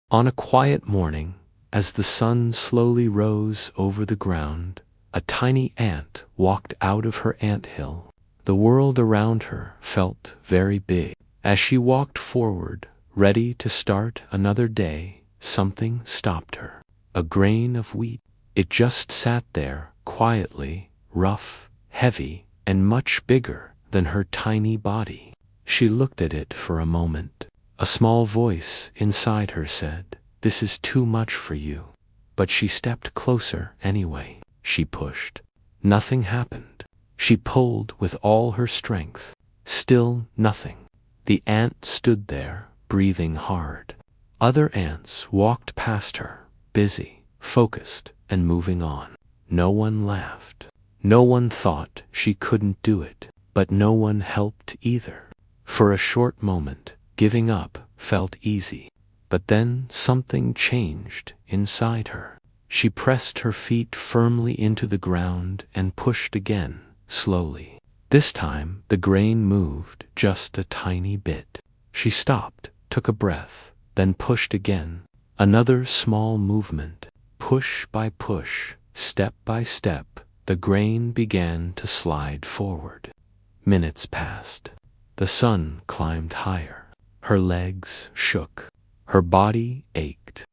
On a quiet morning, as the sun slowly rose over the ground, a tiny ant walked out of her anthill. The world around her felt very big. As she walked forward, ready to start another day, something stopped her. A grain of wheat. It just sat there, quietly, rough, heavy, and much bigger than her tiny body. She looked at it for a moment. A small voice inside her said, "This is too much for you." But she stepped closer anyway. She pushed. Nothing happened. She pulled with all her strength. Still nothing. The ant stood there, breathing hard. Other ants walked past her, busy, focused, and moving on. No one laughed. No one thought she couldn't do it, but no one helped either. For a short moment, giving up felt easy. But then something changed inside her. She pressed her feet firmly into the ground and pushed again, slowly. This time, the grain moved just a tiny bit. She stopped, took a breath, then pushed again. Another small movement. Push by push, step by step, the grain began to slide forward. Minutes passed. The sun climbed higher. Her legs shook. Her body ached.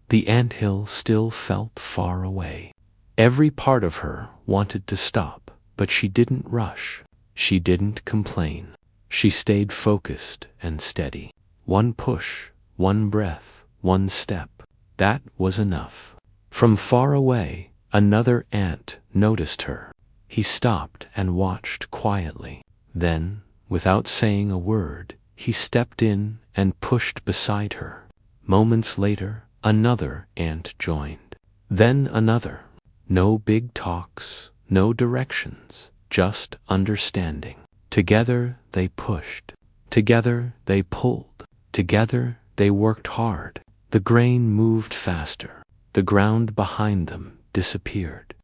The anthill still felt far away. Every part of her wanted to stop, but she didn't rush. She didn't complain. She stayed focused and steady. One push, one breath, one step. That was enough. From far away, another ant noticed her. He stopped and watched quietly. Then, without saying a word, he stepped in and pushed beside her. Moments later, another ant joined. Then another. No big talks, no directions, just understanding. Together they pushed. Together they pulled. Together they worked hard. The grain moved faster. The ground behind them disappeared.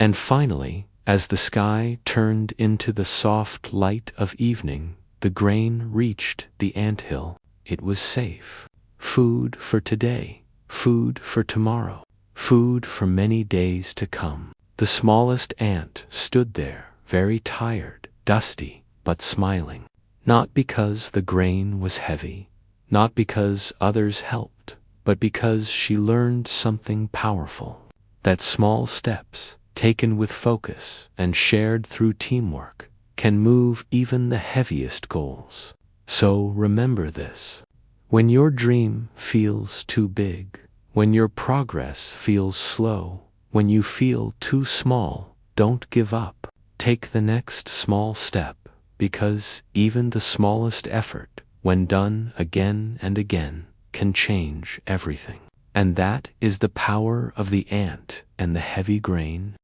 And finally, as the sky turned into the soft light of evening, the grain reached the anthill. It was safe. Food for today, food for tomorrow, food for many days to come. The smallest ant stood there, very tired, dusty, but smiling. Not because the grain was heavy, not because others helped, but because she learned something powerful. That small steps, taken with focus and shared through teamwork, can move even the heaviest goals. So remember this. When your dream feels too big, when your progress feels slow, when you feel too small, don't give up. Take the next small step, because even the smallest effort, when done again and again, can change everything. And that is the power of the ant and the heavy grain.